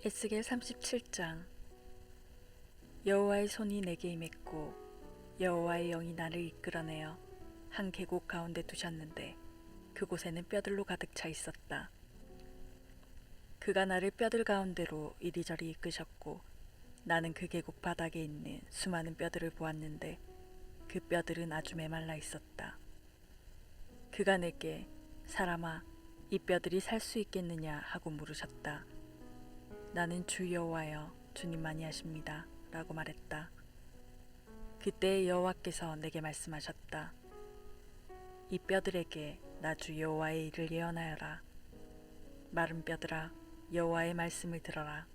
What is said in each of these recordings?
에스겔 37장. 여호와의 손이 내게 임했고 여호와의 영이 나를 이끌어내어 한 계곡 가운데 두셨는데 그곳에는 뼈들로 가득 차 있었다. 그가 나를 뼈들 가운데로 이리저리 이끄셨고 나는 그 계곡 바닥에 있는 수많은 뼈들을 보았는데 그 뼈들은 아주 메말라 있었다. 그가 내게 사람아, 이 뼈들이 살 수 있겠느냐 하고 물으셨다. 나는 주 여호와여, 주님만이 하십니다 라고 말했다. 그때 여호와께서 내게 말씀하셨다. 이 뼈들에게 나 주 여호와의 일을 예언하여라. 마른 뼈들아, 여호와의 말씀을 들어라.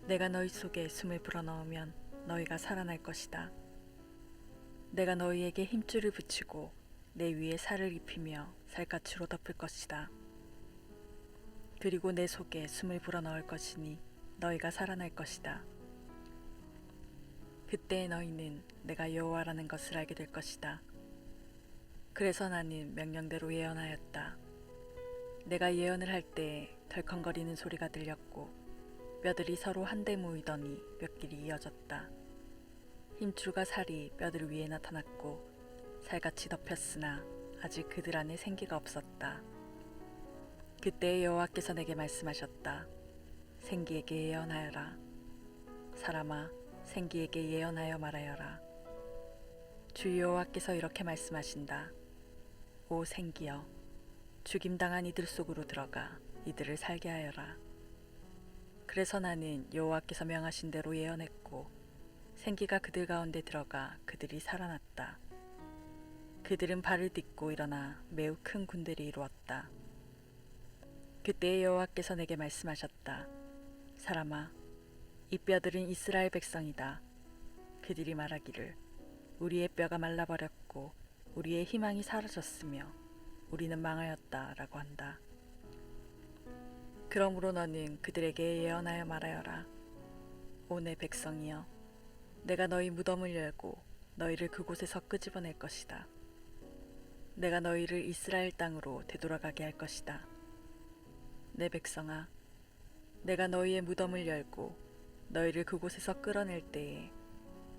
내가 너희 속에 숨을 불어넣으면 너희가 살아날 것이다. 내가 너희에게 힘줄을 붙이고 내 위에 살을 입히며 살갗으로 덮을 것이다. 그리고 내 속에 숨을 불어넣을 것이니 너희가 살아날 것이다. 그때 너희는 내가 여호와라는 것을 알게 될 것이다. 그래서 나는 명령대로 예언하였다. 내가 예언을 할 때 덜컹거리는 소리가 들렸고 뼈들이 서로 한데 모이더니 몇 길이 이어졌다. 힘줄과 살이 뼈들 위에 나타났고 살같이 덮였으나 아직 그들 안에 생기가 없었다. 그때 여호와께서 내게 말씀하셨다. 생기에게 예언하여라. 사람아, 생기에게 예언하여 말하여라. 주 여호와께서 이렇게 말씀하신다. 오 생기여, 죽임당한 이들 속으로 들어가 이들을 살게 하여라. 그래서 나는 여호와께서 명하신 대로 예언했고 생기가 그들 가운데 들어가 그들이 살아났다. 그들은 발을 딛고 일어나 매우 큰 군대를 이루었다. 그때 여호와께서 내게 말씀하셨다. 사람아, 이 뼈들은 이스라엘 백성이다. 그들이 말하기를 우리의 뼈가 말라버렸고 우리의 희망이 사라졌으며 우리는 망하였다 라고 한다. 그러므로 너는 그들에게 예언하여 말하여라. 오 내 백성이여, 내가 너희 무덤을 열고 너희를 그곳에서 끄집어낼 것이다. 내가 너희를 이스라엘 땅으로 되돌아가게 할 것이다. 내 백성아, 내가 너희의 무덤을 열고 너희를 그곳에서 끌어낼 때에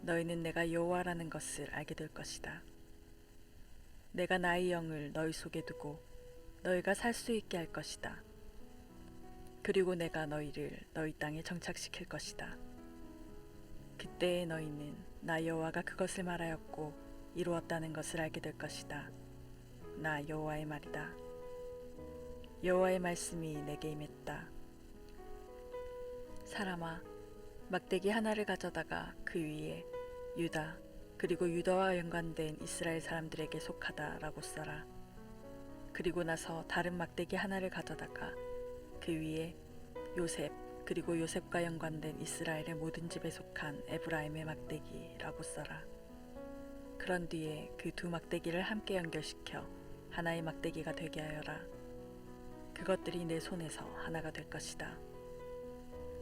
너희는 내가 여호와라는 것을 알게 될 것이다. 내가 나의 영을 너희 속에 두고 너희가 살 수 있게 할 것이다. 그리고 내가 너희를 너희 땅에 정착시킬 것이다. 그때에 너희는 나 여호와가 그것을 말하였고 이루었다는 것을 알게 될 것이다. 나 여호와의 말이다. 여호와의 말씀이 내게 임했다. 사람아, 막대기 하나를 가져다가 그 위에 유다 그리고 유다와 연관된 이스라엘 사람들에게 속하다 라고 써라. 그리고 나서 다른 막대기 하나를 가져다가 그 위에 요셉 그리고 요셉과 연관된 이스라엘의 모든 집에 속한 에브라임의 막대기 라고 써라. 그런 뒤에 그 두 막대기를 함께 연결시켜 하나의 막대기가 되게 하여라. 그것들이 내 손에서 하나가 될 것이다.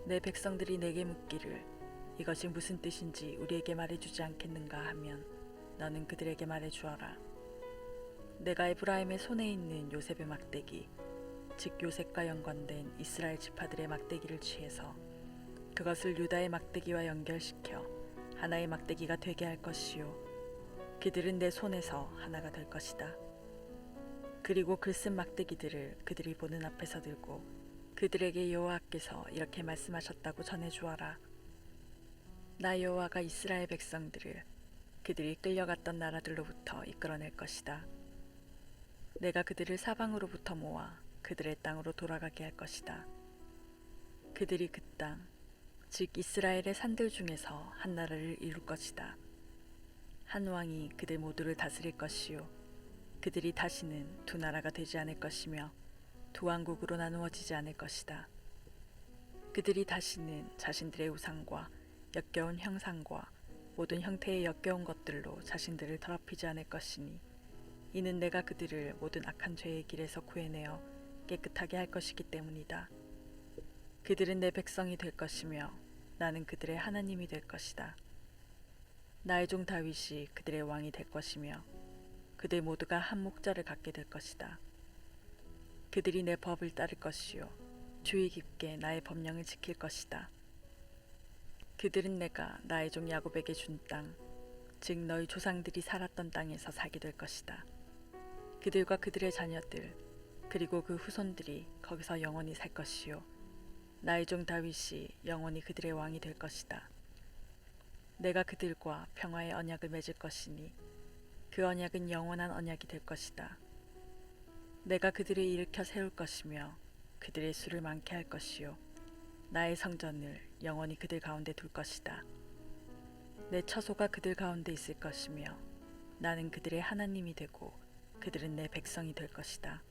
내 백성들이 내게 묻기를 이것이 무슨 뜻인지 우리에게 말해주지 않겠는가 하면 너는 그들에게 말해주어라. 내가 에브라임의 손에 있는 요셉의 막대기, 즉 요셉과 연관된 이스라엘 지파들의 막대기를 취해서 그것을 유다의 막대기와 연결시켜 하나의 막대기가 되게 할 것이요, 그들은 내 손에서 하나가 될 것이다. 그리고 글쓴 막대기들을 그들이 보는 앞에서 들고 그들에게 여호와께서 이렇게 말씀하셨다고 전해주어라. 나 여호와가 이스라엘 백성들을 그들이 끌려갔던 나라들로부터 이끌어낼 것이다. 내가 그들을 사방으로부터 모아 그들의 땅으로 돌아가게 할 것이다. 그들이 그 땅, 즉 이스라엘의 산들 중에서 한 나라를 이룰 것이다. 한 왕이 그들 모두를 다스릴 것이요, 그들이 다시는 두 나라가 되지 않을 것이며 두 왕국으로 나누어지지 않을 것이다. 그들이 다시는 자신들의 우상과 역겨운 형상과 모든 형태의 역겨운 것들로 자신들을 더럽히지 않을 것이니 이는 내가 그들을 모든 악한 죄의 길에서 구해내어 깨끗하게 할 것이기 때문이다. 그들은 내 백성이 될 것이며 나는 그들의 하나님이 될 것이다. 나의 종 다윗이 그들의 왕이 될 것이며 그들 모두가 한 목자를 갖게 될 것이다. 그들이 내 법을 따를 것이요, 주의 깊게 나의 법령을 지킬 것이다. 그들은 내가 나의 종 야곱에게 준 땅, 즉 너희 조상들이 살았던 땅에서 살게 될 것이다. 그들과 그들의 자녀들, 그리고 그 후손들이 거기서 영원히 살 것이요. 나의 종 다윗이 영원히 그들의 왕이 될 것이다. 내가 그들과 평화의 언약을 맺을 것이니 그 언약은 영원한 언약이 될 것이다. 내가 그들을 일으켜 세울 것이며 그들의 수를 많게 할 것이요. 나의 성전을 영원히 그들 가운데 둘 것이다. 내 처소가 그들 가운데 있을 것이며 나는 그들의 하나님이 되고 그들은 내 백성이 될 것이다.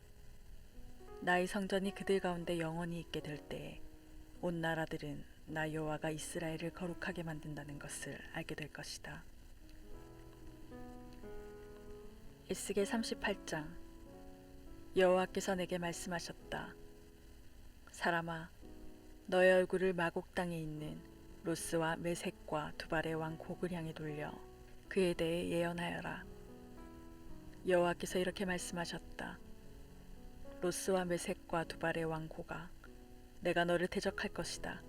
나의 성전이 그들 가운데 영원히 있게 될 때에 온 나라들은 나 여호와가 이스라엘을 거룩하게 만든다는 것을 알게 될 것이다. 에스겔 38장. 여호와께서 내게 말씀하셨다. 사람아, 너의 얼굴을 마곡 땅에 있는 로스와 메색과 두발의 왕 곡을 향해 돌려 그에 대해 예언하여라. 여호와께서 이렇게 말씀하셨다. 로스와 메색과 두발의 왕 고가, 내가 너를 대적할 것이다.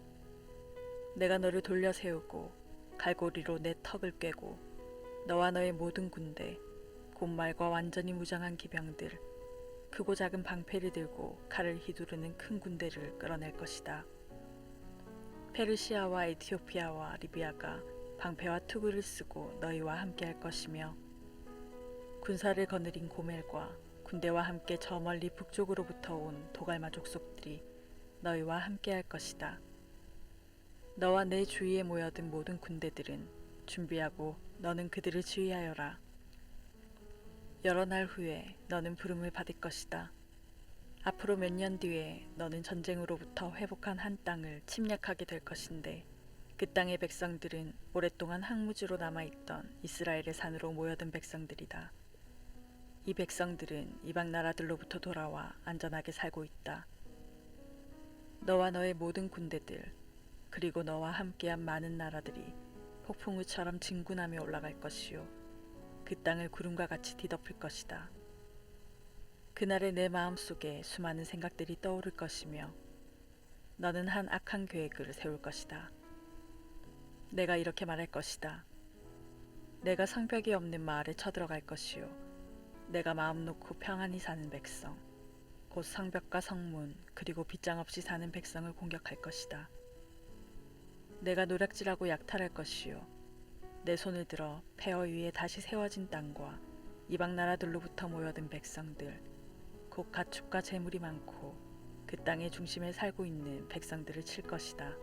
내가 너를 돌려 세우고 갈고리로 내 턱을 꿰고 너와 너의 모든 군대, 곧말과 완전히 무장한 기병들, 크고 작은 방패를 들고 칼을 휘두르는 큰 군대를 끌어낼 것이다. 페르시아와 에티오피아와 리비아가 방패와 투구를 쓰고 너희와 함께 할 것이며 군사를 거느린 고멜과 군대와 함께 저 멀리 북쪽으로부터 온 도갈마 족속들이 너희와 함께 할 것이다. 너와 내 주위에 모여든 모든 군대들은 준비하고 너는 그들을 지휘하여라. 여러 날 후에 너는 부름을 받을 것이다. 앞으로 몇 년 뒤에 너는 전쟁으로부터 회복한 한 땅을 침략하게 될 것인데 그 땅의 백성들은 오랫동안 항무지로 남아있던 이스라엘의 산으로 모여든 백성들이다. 이 백성들은 이방 나라들로부터 돌아와 안전하게 살고 있다. 너와 너의 모든 군대들, 그리고 너와 함께한 많은 나라들이 폭풍우처럼 진군하며 올라갈 것이요. 그 땅을 구름과 같이 뒤덮을 것이다. 그날에 내 마음속에 수많은 생각들이 떠오를 것이며 너는 한 악한 계획을 세울 것이다. 내가 이렇게 말할 것이다. 내가 성벽이 없는 마을에 쳐들어갈 것이요. 내가 마음 놓고 평안히 사는 백성, 곧 성벽과 성문 그리고 빗장 없이 사는 백성을 공격할 것이다. 내가 노략질하고 약탈할 것이요. 내 손을 들어 폐허 위에 다시 세워진 땅과 이방 나라들로부터 모여든 백성들, 곧 가축과 재물이 많고 그 땅의 중심에 살고 있는 백성들을 칠 것이다.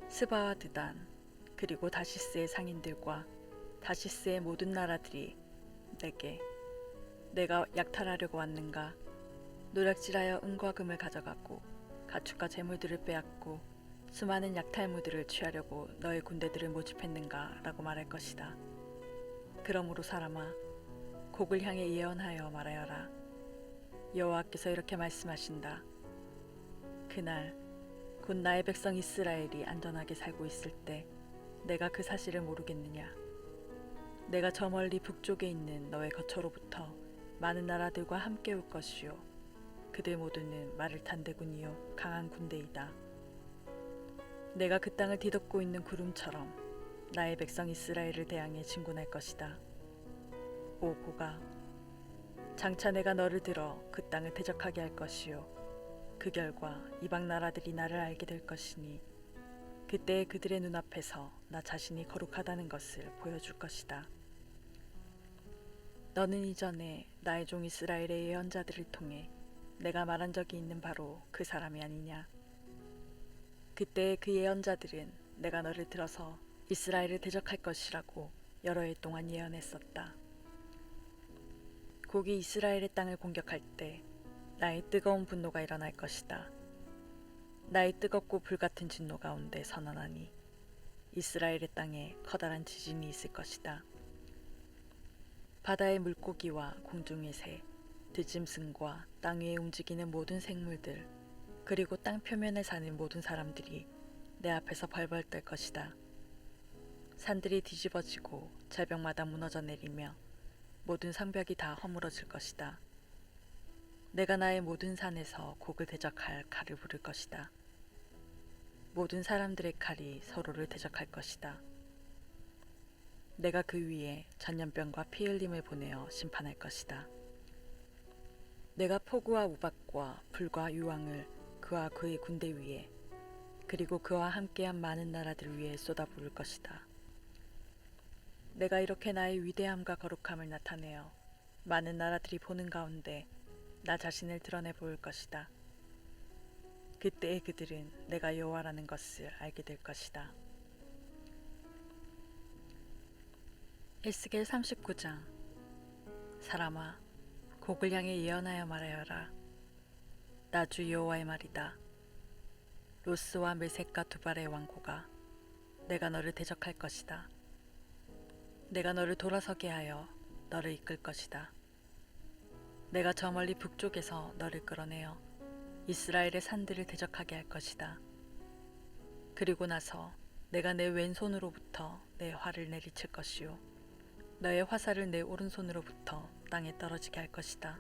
스바와 드단, 그리고 다시스의 상인들과 다시스의 모든 나라들이 내게 내가 약탈하려고 왔는가? 노략질하여 은과 금을 가져가고 가축과 재물들을 빼앗고 수많은 약탈무들을 취하려고 너의 군대들을 모집했는가? 라고 말할 것이다. 그러므로 사람아, 곡을 향해 예언하여 말하여라. 여호와께서 이렇게 말씀하신다. 그날 곧 나의 백성 이스라엘이 안전하게 살고 있을 때 내가 그 사실을 모르겠느냐? 내가 저 멀리 북쪽에 있는 너의 거처로부터 많은 나라들과 함께 올 것이요. 그들 모두는 말을 탄 대군이요 강한 군대이다. 내가 그 땅을 뒤덮고 있는 구름처럼 나의 백성 이스라엘을 대항해 진군할 것이다. 오 고가, 장차 내가 너를 들어 그 땅을 대적하게 할 것이요. 그 결과 이방 나라들이 나를 알게 될 것이니 그때에 그들의 눈앞에서 나 자신이 거룩하다는 것을 보여줄 것이다. 너는 이전에 나의 종 이스라엘의 예언자들을 통해 내가 말한 적이 있는 바로 그 사람이 아니냐? 그때의 그 예언자들은 내가 너를 들어서 이스라엘을 대적할 것이라고 여러 해 동안 예언했었다. 곡이 이스라엘의 땅을 공격할 때 나의 뜨거운 분노가 일어날 것이다. 나의 뜨겁고 불같은 진노 가운데 선언하니 이스라엘의 땅에 커다란 지진이 있을 것이다. 바다의 물고기와 공중의 새, 들짐승과 땅 위에 움직이는 모든 생물들, 그리고 땅 표면에 사는 모든 사람들이 내 앞에서 벌벌 떨 것이다. 산들이 뒤집어지고 절벽마다 무너져 내리며 모든 성벽이 다 허물어질 것이다. 내가 나의 모든 산에서 곡을 대적할 칼을 부를 것이다. 모든 사람들의 칼이 서로를 대적할 것이다. 내가 그 위에 전염병과 피 흘림을 보내어 심판할 것이다. 내가 폭우와 우박과 불과 유황을 그와 그의 군대 위에 그리고 그와 함께한 많은 나라들 위에 쏟아부을 것이다. 내가 이렇게 나의 위대함과 거룩함을 나타내어 많은 나라들이 보는 가운데 나 자신을 드러내 보일 것이다. 그때의 그들은 내가 여호와라는 것을 알게 될 것이다. 에스겔 39장. 사람아, 곡을 향해 예언하여 말하여라. 나 주 여호와의 말이다. 로스와 메색과 두발의 왕고가 내가 너를 대적할 것이다. 내가 너를 돌아서게 하여 너를 이끌 것이다. 내가 저 멀리 북쪽에서 너를 끌어내어 이스라엘의 산들을 대적하게 할 것이다. 그리고 나서 내가 내 왼손으로부터 내 활을 내리칠 것이요 너의 화살을 내 오른손으로부터 땅에 떨어지게 할 것이다.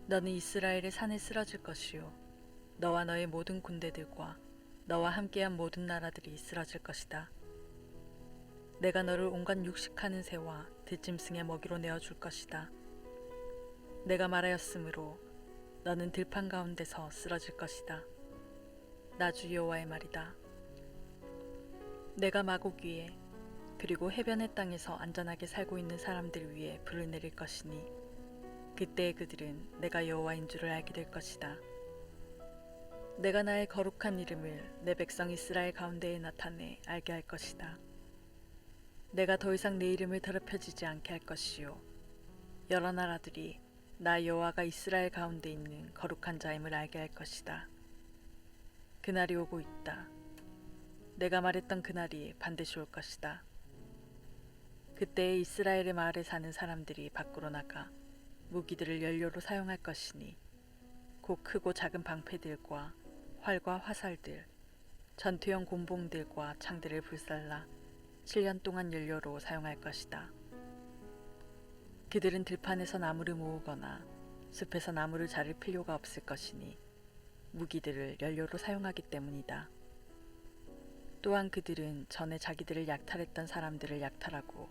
너는 이스라엘의 산에 쓰러질 것이요 너와 너의 모든 군대들과 너와 함께한 모든 나라들이 쓰러질 것이다. 내가 너를 온갖 육식하는 새와 들짐승의 먹이로 내어줄 것이다. 내가 말하였으므로 너는 들판 가운데서 쓰러질 것이다. 나 주 여호와의 말이다. 내가 마곡 위에 그리고 해변의 땅에서 안전하게 살고 있는 사람들 위에 불을 내릴 것이니 그때의 그들은 내가 여호와인 줄을 알게 될 것이다. 내가 나의 거룩한 이름을 내 백성 이스라엘 가운데에 나타내 알게 할 것이다. 내가 더 이상 내 이름을 더럽혀지지 않게 할 것이요 여러 나라들이 나 여호와가 이스라엘 가운데 있는 거룩한 자임을 알게 할 것이다. 그날이 오고 있다. 내가 말했던 그날이 반드시 올 것이다. 그때에 이스라엘의 마을에 사는 사람들이 밖으로 나가 무기들을 연료로 사용할 것이니 곧 크고 작은 방패들과 활과 화살들, 전투용 곤봉들과 창들을 불살라 7년 동안 연료로 사용할 것이다. 그들은 들판에서 나무를 모으거나 숲에서 나무를 자를 필요가 없을 것이니 무기들을 연료로 사용하기 때문이다. 또한 그들은 전에 자기들을 약탈했던 사람들을 약탈하고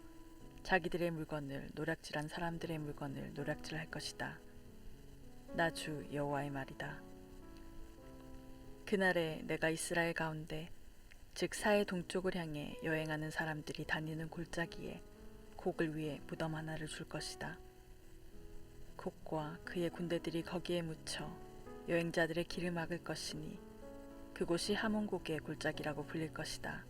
자기들의 물건을 노략질한 사람들의 물건을 노략질할 것이다. 나 주 여호와의 말이다. 그날에 내가 이스라엘 가운데 즉 사해 동쪽을 향해 여행하는 사람들이 다니는 골짜기에 곡을 위해 무덤 하나를 줄 것이다. 곡과 그의 군대들이 거기에 묻혀 여행자들의 길을 막을 것이니 그곳이 하몬곡의 골짜기라고 불릴 것이다.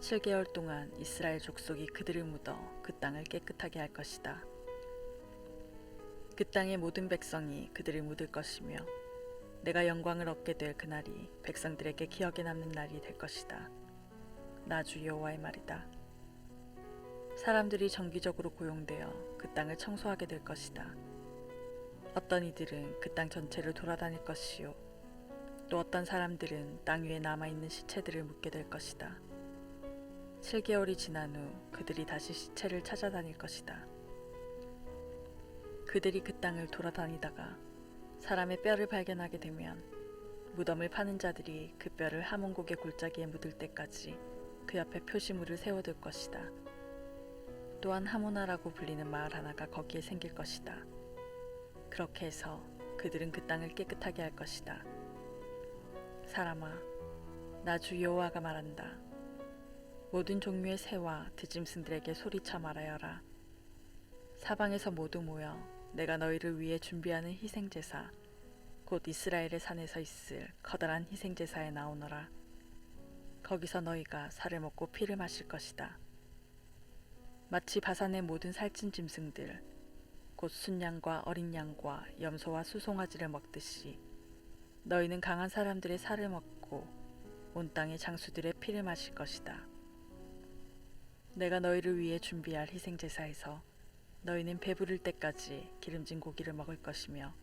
7개월 동안 이스라엘 족속이 그들을 묻어 그 땅을 깨끗하게 할 것이다. 그 땅의 모든 백성이 그들을 묻을 것이며 내가 영광을 얻게 될 그날이 백성들에게 기억에 남는 날이 될 것이다. 나 주 여호와의 말이다. 사람들이 정기적으로 고용되어 그 땅을 청소하게 될 것이다. 어떤 이들은 그 땅 전체를 돌아다닐 것이요 또 어떤 사람들은 땅 위에 남아있는 시체들을 묻게 될 것이다. 7개월이 지난 후 그들이 다시 시체를 찾아다닐 것이다. 그들이 그 땅을 돌아다니다가 사람의 뼈를 발견하게 되면 무덤을 파는 자들이 그 뼈를 하몬곡의 골짜기에 묻을 때까지 그 옆에 표시물을 세워둘 것이다. 또한 하모나라고 불리는 마을 하나가 거기에 생길 것이다. 그렇게 해서 그들은 그 땅을 깨끗하게 할 것이다. 사람아, 나 주 여호와가 말한다. 모든 종류의 새와 들짐승들에게 소리쳐 말하여라. 사방에서 모두 모여 내가 너희를 위해 준비하는 희생제사 곧 이스라엘의 산에서 있을 커다란 희생제사에 나오너라. 거기서 너희가 살을 먹고 피를 마실 것이다. 마치 바산의 모든 살찐 짐승들 곧 순양과 어린 양과 염소와 수송아지를 먹듯이 너희는 강한 사람들의 살을 먹고 온 땅의 장수들의 피를 마실 것이다. 내가 너희를 위해 준비할 희생제사에서 너희는 배부를 때까지 기름진 고기를 먹을 것이며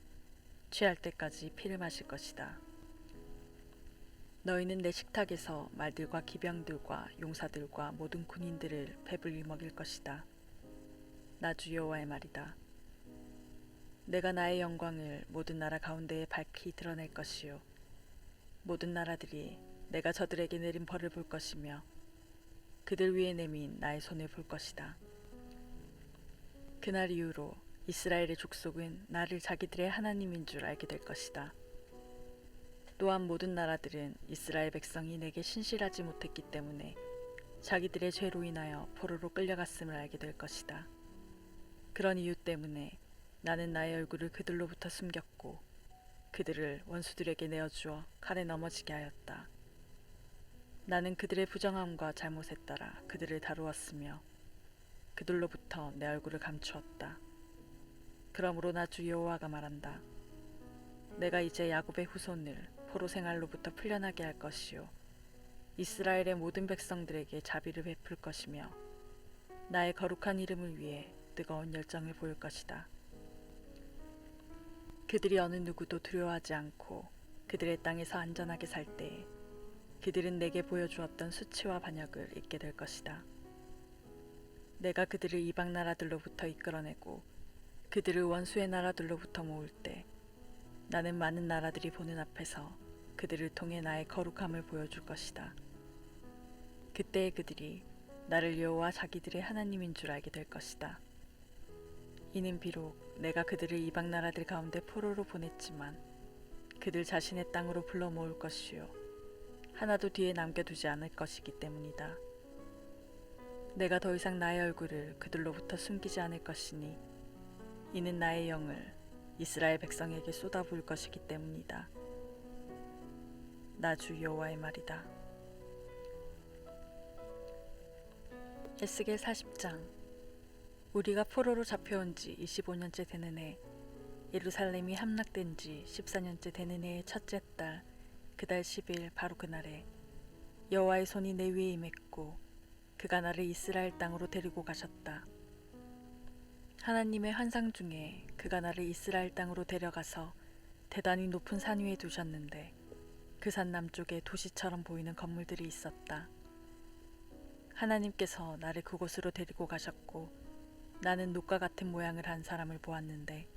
취할 때까지 피를 마실 것이다. 너희는 내 식탁에서 말들과 기병들과 용사들과 모든 군인들을 배불리 먹일 것이다. 나 주 여호와의 말이다. 내가 나의 영광을 모든 나라 가운데에 밝히 드러낼 것이요 모든 나라들이 내가 저들에게 내린 벌을 볼 것이며 그들 위에 내민 나의 손을 볼 것이다. 그날 이후로 이스라엘의 족속은 나를 자기들의 하나님인 줄 알게 될 것이다. 또한 모든 나라들은 이스라엘 백성이 내게 신실하지 못했기 때문에 자기들의 죄로 인하여 포로로 끌려갔음을 알게 될 것이다. 그런 이유 때문에 나는 나의 얼굴을 그들로부터 숨겼고 그들을 원수들에게 내어주어 칼에 넘어지게 하였다. 나는 그들의 부정함과 잘못에 따라 그들을 다루었으며 그들로부터 내 얼굴을 감추었다. 그러므로 나 주 여호와가 말한다. 내가 이제 야곱의 후손을 포로 생활로부터 풀려나게 할 것이요 이스라엘의 모든 백성들에게 자비를 베풀 것이며 나의 거룩한 이름을 위해 뜨거운 열정을 보일 것이다. 그들이 어느 누구도 두려워하지 않고 그들의 땅에서 안전하게 살 때에 그들은 내게 보여주었던 수치와 반역을 잊게 될 것이다. 내가 그들을 이방 나라들로부터 이끌어내고 그들을 원수의 나라들로부터 모을 때 나는 많은 나라들이 보는 앞에서 그들을 통해 나의 거룩함을 보여줄 것이다. 그때에 그들이 나를 여호와 자기들의 하나님인 줄 알게 될 것이다. 이는 비록 내가 그들을 이방 나라들 가운데 포로로 보냈지만 그들 자신의 땅으로 불러 모을 것이요 하나도 뒤에 남겨두지 않을 것이기 때문이다. 내가 더 이상 나의 얼굴을 그들로부터 숨기지 않을 것이니 이는 나의 영을 이스라엘 백성에게 쏟아부을 것이기 때문이다. 나 주 여호와의 말이다. 에스겔 40장. 우리가 포로로 잡혀온 지 25년째 되는 해, 예루살렘이 함락된 지 14년째 되는 해의 첫째 달, 그달 10일 바로 그날에 여호와의 손이 내 위에 임했고 그가 나를 이스라엘 땅으로 데리고 가셨다. 하나님의 환상 중에 그가 나를 이스라엘 땅으로 데려가서 대단히 높은 산 위에 두셨는데 그 산 남쪽에 도시처럼 보이는 건물들이 있었다. 하나님께서 나를 그곳으로 데리고 가셨고 나는 녹과 같은 모양을 한 사람을 보았는데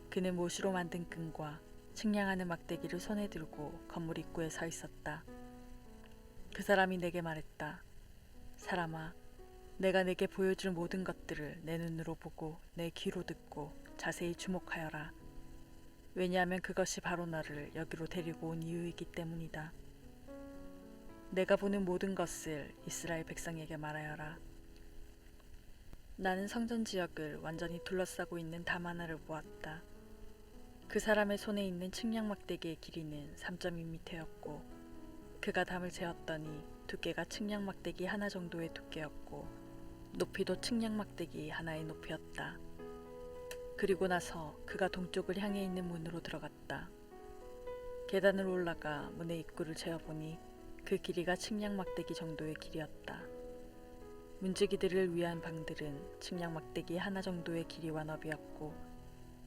그는 못으로 만든 끈과 측량하는 막대기를 손에 들고 건물 입구에 서 있었다. 그 사람이 내게 말했다. 사람아, 내가 내게 보여줄 모든 것들을 내 눈으로 보고 내 귀로 듣고 자세히 주목하여라. 왜냐하면 그것이 바로 나를 여기로 데리고 온 이유이기 때문이다. 내가 보는 모든 것을 이스라엘 백성에게 말하여라. 나는 성전 지역을 완전히 둘러싸고 있는 담 하나를 보았다. 그 사람의 손에 있는 측량 막대기의 길이는 3.2m였고 그가 담을 재었더니 두께가 측량 막대기 하나 정도의 두께였고 높이도 측량 막대기 하나의 높이였다. 그리고 나서 그가 동쪽을 향해 있는 문으로 들어갔다. 계단을 올라가 문의 입구를 재어보니 그 길이가 측량 막대기 정도의 길이었다. 문지기들을 위한 방들은 측량 막대기 하나 정도의 길이와 너비였고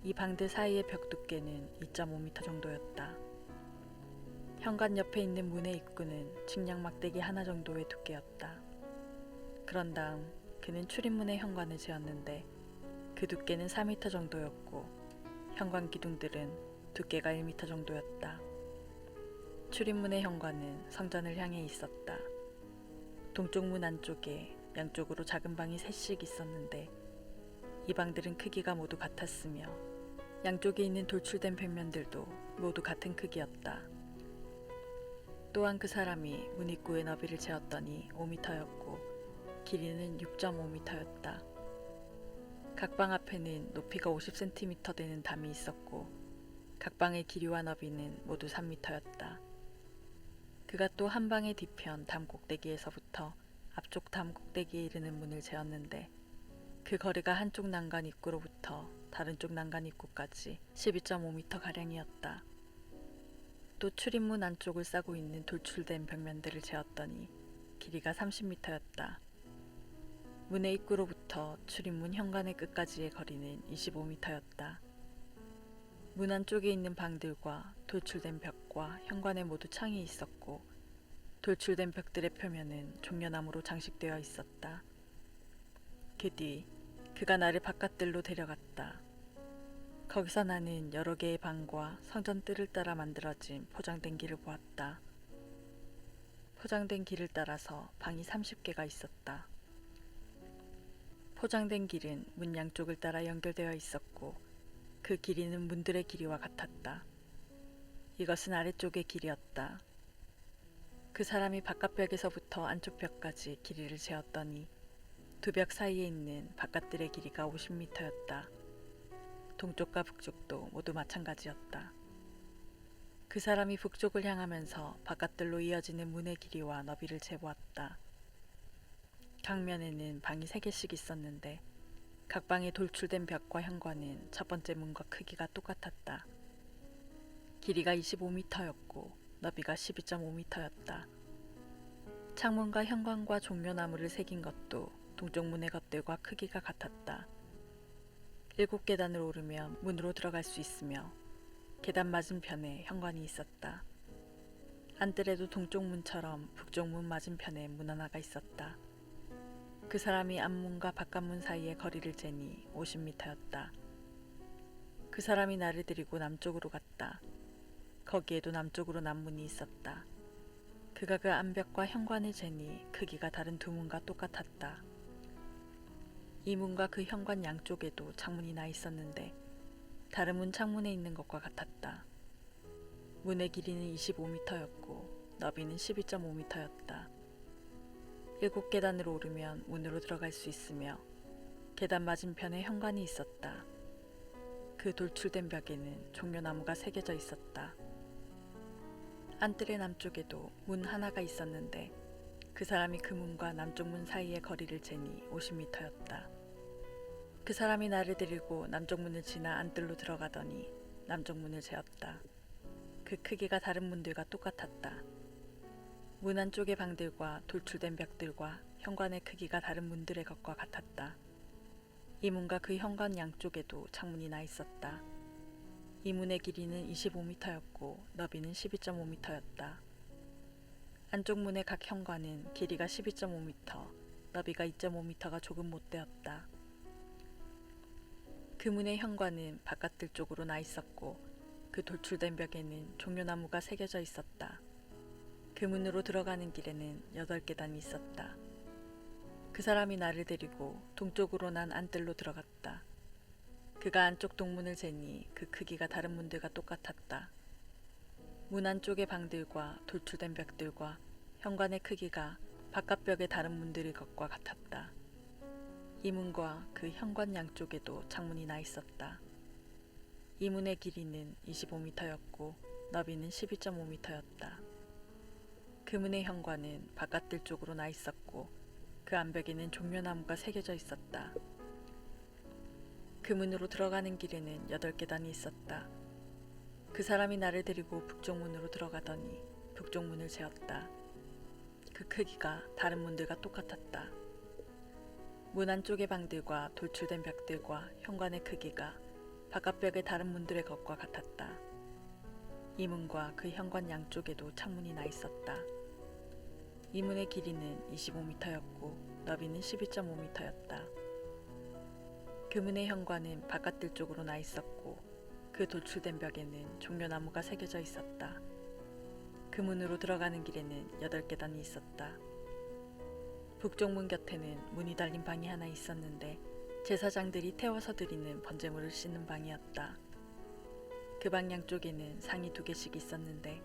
이 방들 사이의 벽 두께는 2.5m 정도였다. 현관 옆에 있는 문의 입구는 측량 막대기 하나 정도의 두께였다. 그런 다음 그는 출입문의 현관을 재었는데 그 두께는 4m 정도였고 현관 기둥들은 두께가 1m 정도였다. 출입문의 현관은 성전을 향해 있었다. 동쪽 문 안쪽에 양쪽으로 작은 방이 셋씩 있었는데 이 방들은 크기가 모두 같았으며 양쪽에 있는 돌출된 벽면들도 모두 같은 크기였다. 또한 그 사람이 문 입구의 너비를 재었더니 5m였고 길이는 6.5m였다. 각 방 앞에는 높이가 50cm 되는 담이 있었고 각 방의 길이와 너비는 모두 3m였다. 그가 또 한 방의 뒤편 담 꼭대기에서부터 앞쪽 담 꼭대기에 이르는 문을 재었는데 그 거리가 한쪽 난간 입구로부터 다른 쪽 난간 입구까지 12.5m가량이었다. 또 출입문 안쪽을 싸고 있는 돌출된 벽면들을 재었더니 길이가 30m였다. 문의 입구로부터 출입문 현관의 끝까지의 거리는 25m였다. 문 안쪽에 있는 방들과 돌출된 벽과 현관에 모두 창이 있었고 돌출된 벽들의 표면은 종려나무로 장식되어 있었다. 그 뒤 그가 나를 바깥들로 데려갔다. 거기서 나는 여러 개의 방과 성전 뜰을 따라 만들어진 포장된 길을 보았다. 포장된 길을 따라서 방이 30개가 있었다. 포장된 길은 문 양쪽을 따라 연결되어 있었고 그 길이는 문들의 길이와 같았다. 이것은 아래쪽의 길이었다. 그 사람이 바깥벽에서부터 안쪽 벽까지 길이를 재었더니 두 벽 사이에 있는 바깥들의 길이가 50m였다. 동쪽과 북쪽도 모두 마찬가지였다. 그 사람이 북쪽을 향하면서 바깥들로 이어지는 문의 길이와 너비를 재보았다. 각 면에는 방이 3개씩 있었는데 각 방에 돌출된 벽과 현관은 첫 번째 문과 크기가 똑같았다. 길이가 25m였고 너비가 12.5m였다. 창문과 현관과 종려나무를 새긴 것도 동쪽 문의 것들과 크기가 같았다. 7계단을 오르면 문으로 들어갈 수 있으며 계단 맞은편에 현관이 있었다. 안뜰에도 동쪽 문처럼 북쪽 문 맞은편에 문 하나가 있었다. 그 사람이 앞문과 바깥문 사이의 거리를 재니 50m였다. 그 사람이 나를 데리고 남쪽으로 갔다. 거기에도 남쪽으로 남문이 있었다. 그가 그 안벽과 현관을 재니 크기가 다른 두 문과 똑같았다. 이 문과 그 현관 양쪽에도 창문이 나 있었는데 다른 문 창문에 있는 것과 같았다. 문의 길이는 25m였고 너비는 12.5m였다. 7계단으로 오르면 문으로 들어갈 수 있으며 계단 맞은편에 현관이 있었다. 그 돌출된 벽에는 종려나무가 새겨져 있었다. 안뜰의 남쪽에도 문 하나가 있었는데 그 사람이 그 문과 남쪽 문 사이의 거리를 재니 50m였다. 그 사람이 나를 데리고 남쪽 문을 지나 안뜰로 들어가더니 남쪽 문을 재었다. 그 크기가 다른 문들과 똑같았다. 문 안쪽의 방들과 돌출된 벽들과 현관의 크기가 다른 문들의 것과 같았다. 이 문과 그 현관 양쪽에도 창문이 나 있었다. 이 문의 길이는 25m였고 너비는 12.5m였다. 안쪽 문의 각 현관은 길이가 12.5m, 너비가 2.5m가 조금 못되었다. 그 문의 현관은 바깥들 쪽으로 나 있었고 그 돌출된 벽에는 종려나무가 새겨져 있었다. 그 문으로 들어가는 길에는 8계단이 있었다. 그 사람이 나를 데리고 동쪽으로 난 안뜰로 들어갔다. 그가 안쪽 동문을 재니 그 크기가 다른 문들과 똑같았다. 문 안쪽의 방들과 돌출된 벽들과 현관의 크기가 바깥벽의 다른 문들의 것과 같았다. 이 문과 그 현관 양쪽에도 창문이 나 있었다. 이 문의 길이는 25m였고 너비는 12.5m였다. 그 문의 현관은 바깥들 쪽으로 나 있었고 그 안벽에는 종려나무가 새겨져 있었다. 그 문으로 들어가는 길에는 8계단이 있었다. 그 사람이 나를 데리고 북쪽 문으로 들어가더니 북쪽 문을 재었다. 그 크기가 다른 문들과 똑같았다. 문 안쪽의 방들과 돌출된 벽들과 현관의 크기가 바깥벽의 다른 문들의 것과 같았다. 이 문과 그 현관 양쪽에도 창문이 나 있었다. 이 문의 길이는 25m였고 너비는 12.5m였다. 그 문의 현관은 바깥들 쪽으로 나 있었고 그 돌출된 벽에는 종려나무가 새겨져 있었다. 그 문으로 들어가는 길에는 8계단이 있었다. 북쪽 문 곁에는 문이 달린 방이 하나 있었는데 제사장들이 태워서 드리는 번제물을 씻는 방이었다. 그 방 양쪽에는 상이 2개씩 있었는데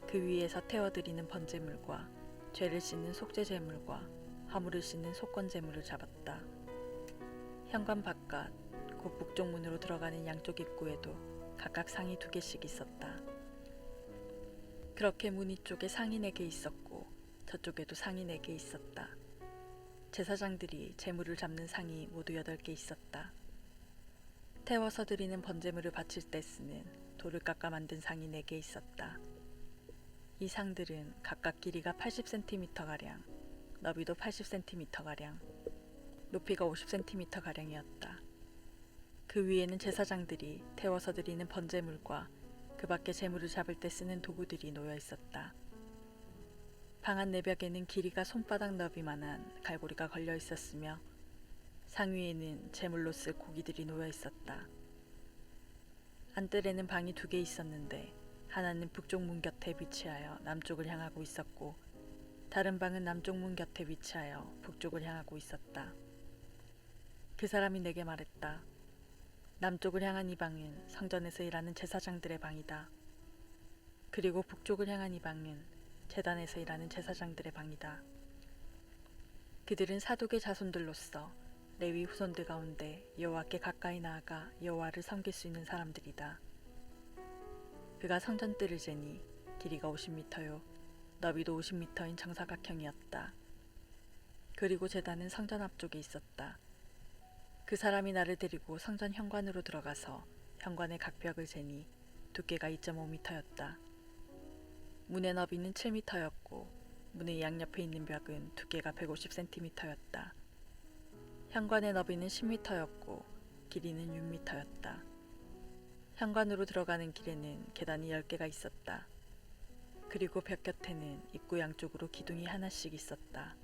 그 위에서 태워드리는 번제물과 죄를 씻는 속죄제물과 화물을 씻는 속건제물을 잡았다. 현관 바깥 곧 북쪽 문으로 들어가는 양쪽 입구에도 각각 상이 2개씩 있었다. 그렇게 문 이쪽에 상이 4개 있었고 저쪽에도 상이 4개 있었다. 제사장들이 제물을 잡는 상이 모두 8개 있었다. 태워서 드리는 번제물을 바칠 때 쓰는 돌을 깎아 만든 상이 4개 있었다. 이 상들은 각각 길이가 80cm가량, 너비도 80cm가량, 높이가 50cm가량이었다. 그 위에는 제사장들이 태워서 드리는 번제물과 그 밖에 제물을 잡을 때 쓰는 도구들이 놓여 있었다. 방 안 내벽에는 길이가 손바닥 너비만한 갈고리가 걸려 있었으며 상 위에는 제물로 쓸 고기들이 놓여 있었다. 안뜰에는 방이 2개 있었는데 하나는 북쪽 문 곁에 위치하여 남쪽을 향하고 있었고 다른 방은 남쪽 문 곁에 위치하여 북쪽을 향하고 있었다. 그 사람이 내게 말했다. 남쪽을 향한 이 방은 성전에서 일하는 제사장들의 방이다. 그리고 북쪽을 향한 이 방은 제단에서 일하는 제사장들의 방이다. 그들은 사독의 자손들로서 레위 후손들 가운데 여호와께 가까이 나아가 여호와를 섬길 수 있는 사람들이다. 그가 성전뜰을 재니 길이가 50m요 너비도 50m인 정사각형이었다. 그리고 제단은 성전 앞쪽에 있었다. 그 사람이 나를 데리고 성전 현관으로 들어가서 현관의 각 벽을 재니 두께가 2.5m였다. 문의 너비는 7m였고 문의 양옆에 있는 벽은 두께가 150cm였다. 현관의 너비는 10m였고 길이는 6m였다. 현관으로 들어가는 길에는 계단이 10개가 있었다. 그리고 벽 곁에는 입구 양쪽으로 기둥이 하나씩 있었다.